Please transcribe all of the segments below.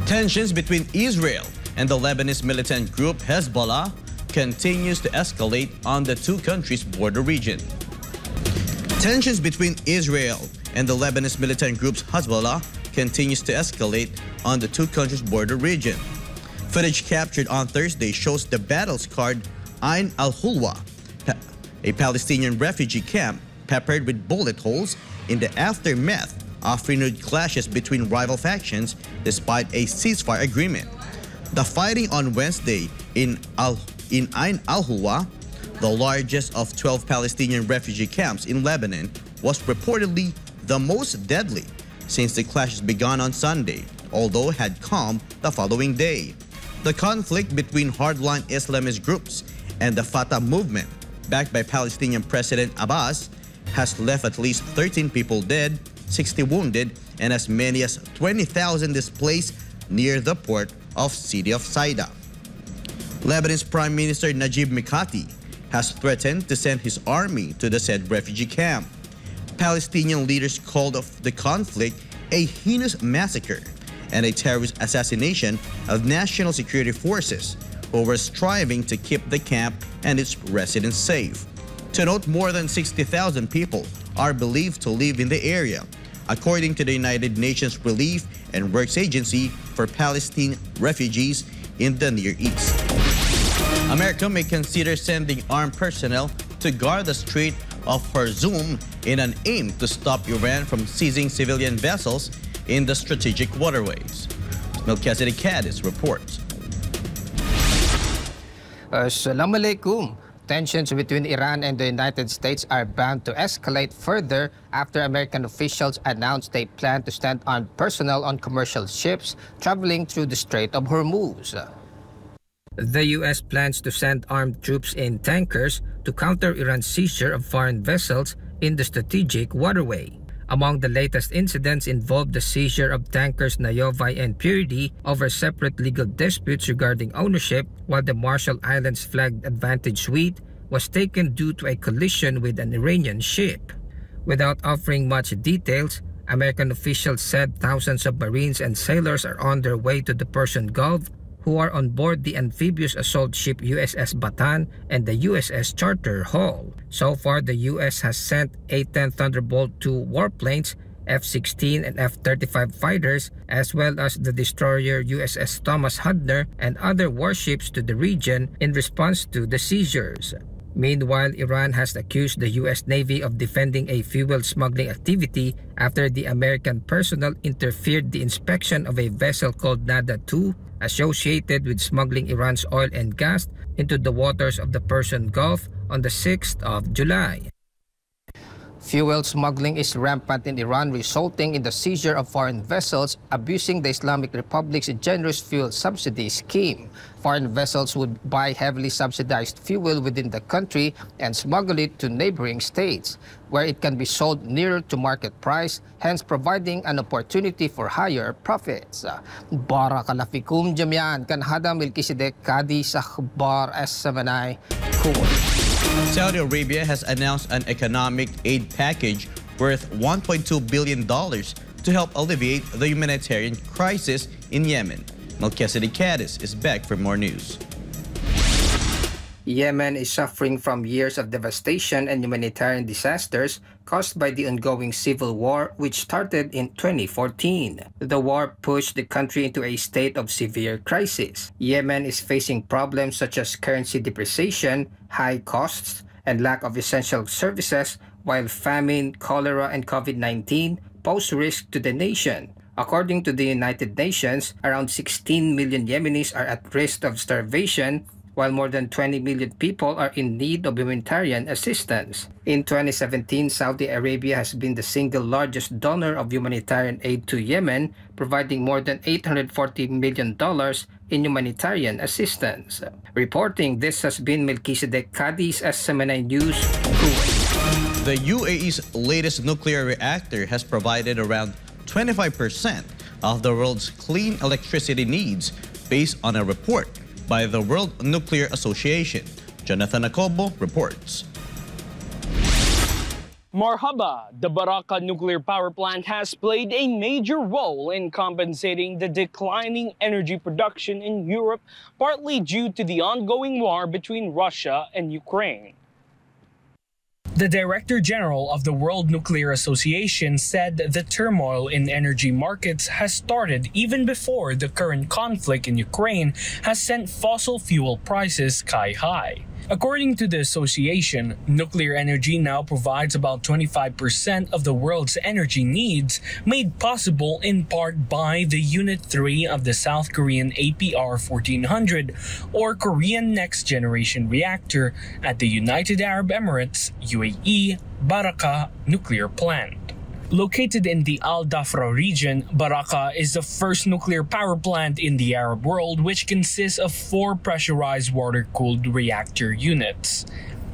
Tensions between Israel and the Lebanese militant group Hezbollah continues to escalate on the two countries' border region. Tensions between Israel and the Lebanese militant group Hezbollah continues to escalate on the two countries' border region. Footage captured on Thursday shows the battle-scarred Ain al-Hulwa, a Palestinian refugee camp peppered with bullet holes in the aftermath of renewed clashes between rival factions despite a ceasefire agreement. The fighting on Wednesday in Ain al-Hulwa, the largest of 12 Palestinian refugee camps in Lebanon, was reportedly the most deadly since the clashes began on Sunday, although had calmed the following day. The conflict between hardline Islamist groups and the Fatah movement, backed by Palestinian President Abbas, has left at least 13 people dead, 60 wounded, and as many as 20,000 displaced near the port of city of Saida. Lebanese Prime Minister Najib Mikati has threatened to send his army to the said refugee camp. Palestinian leaders called the conflict a heinous massacre and a terrorist assassination of national security forces who were striving to keep the camp and its residents safe. To note, more than 60,000 people are believed to live in the area, according to the United Nations Relief and Works Agency for Palestine refugees in the Near East. America may consider sending armed personnel to guard the Strait of Hormuz in an aim to stop Iran from seizing civilian vessels in the strategic waterways. Melchizedek reports. Assalamu alaikum. Tensions between Iran and the United States are bound to escalate further after American officials announced they plan to send armed personnel on commercial ships traveling through the Strait of Hormuz. The U.S. plans to send armed troops in tankers to counter Iran's seizure of foreign vessels in the strategic waterway. Among the latest incidents involved the seizure of tankers Nayovai and Purity over separate legal disputes regarding ownership, while the Marshall Islands flagged Advantage Suite was taken due to a collision with an Iranian ship. Without offering much details, American officials said thousands of Marines and sailors are on their way to the Persian Gulf who are on board the amphibious assault ship USS Bataan and the USS Charter Hall. So far, the U.S. has sent A-10 Thunderbolt II warplanes, F-16 and F-35 fighters, as well as the destroyer USS Thomas Hudner and other warships to the region in response to the seizures. Meanwhile, Iran has accused the U.S. Navy of defending a fuel smuggling activity after the American personnel interfered the inspection of a vessel called Nada-2 associated with smuggling Iran's oil and gas into the waters of the Persian Gulf on the 6th of July. Fuel smuggling is rampant in Iran, resulting in the seizure of foreign vessels abusing the Islamic Republic's generous fuel subsidy scheme. Foreign vessels would buy heavily subsidized fuel within the country and smuggle it to neighboring states, where it can be sold nearer to market price, hence providing an opportunity for higher profits. Barakallahu fikum jami'an, kan hada Melchizedek Kadi sa Akhbar S7I Kuwait. Saudi Arabia has announced an economic aid package worth $1.2 billion to help alleviate the humanitarian crisis in Yemen. Melchizedek is back for more news. Yemen is suffering from years of devastation and humanitarian disasters caused by the ongoing civil war, which started in 2014. The war pushed the country into a state of severe crisis. Yemen is facing problems such as currency depreciation, high costs, and lack of essential services, while famine, cholera, and COVID-19 pose risk to the nation. According to the United Nations, around 16 million Yemenis are at risk of starvation, while more than 20 million people are in need of humanitarian assistance. In 2017, Saudi Arabia has been the single largest donor of humanitarian aid to Yemen, providing more than $840 million in humanitarian assistance. Reporting, this has been Melchizedek Kadi's SMNI News, Kuwait. The UAE's latest nuclear reactor has provided around 25% of the world's clean electricity needs, based on a report by the World Nuclear Association. Jonathan Acobo reports. Marhaba, the Baraka nuclear power plant has played a major role in compensating the declining energy production in Europe, partly due to the ongoing war between Russia and Ukraine. The Director General of the World Nuclear Association said the turmoil in energy markets has started even before the current conflict in Ukraine has sent fossil fuel prices sky high. According to the association, nuclear energy now provides about 25% of the world's energy needs, made possible in part by the Unit 3 of the South Korean APR-1400, or Korean Next Generation Reactor, at the United Arab Emirates, UAE, Baraka nuclear plant. Located in the Al Dhafra region, Baraka is the first nuclear power plant in the Arab world which consists of 4 pressurized water-cooled reactor units.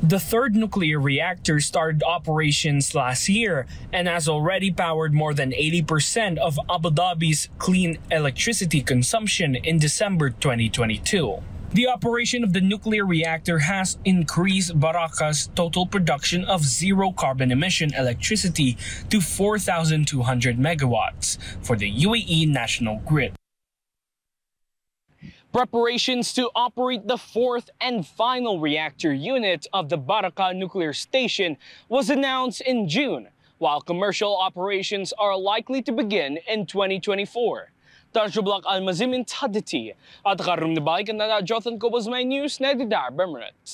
The third nuclear reactor started operations last year and has already powered more than 80% of Abu Dhabi's clean electricity consumption in December 2022. The operation of the nuclear reactor has increased Baraka's total production of zero-carbon emission electricity to 4,200 megawatts for the UAE national grid. Preparations to operate the 4th and final reactor unit of the Baraka nuclear station was announced in June, while commercial operations are likely to begin in 2024. Tarjublak Almazimin Taditi at Karum Nabay Kanada Jothan Kobos My News 90 Minutes.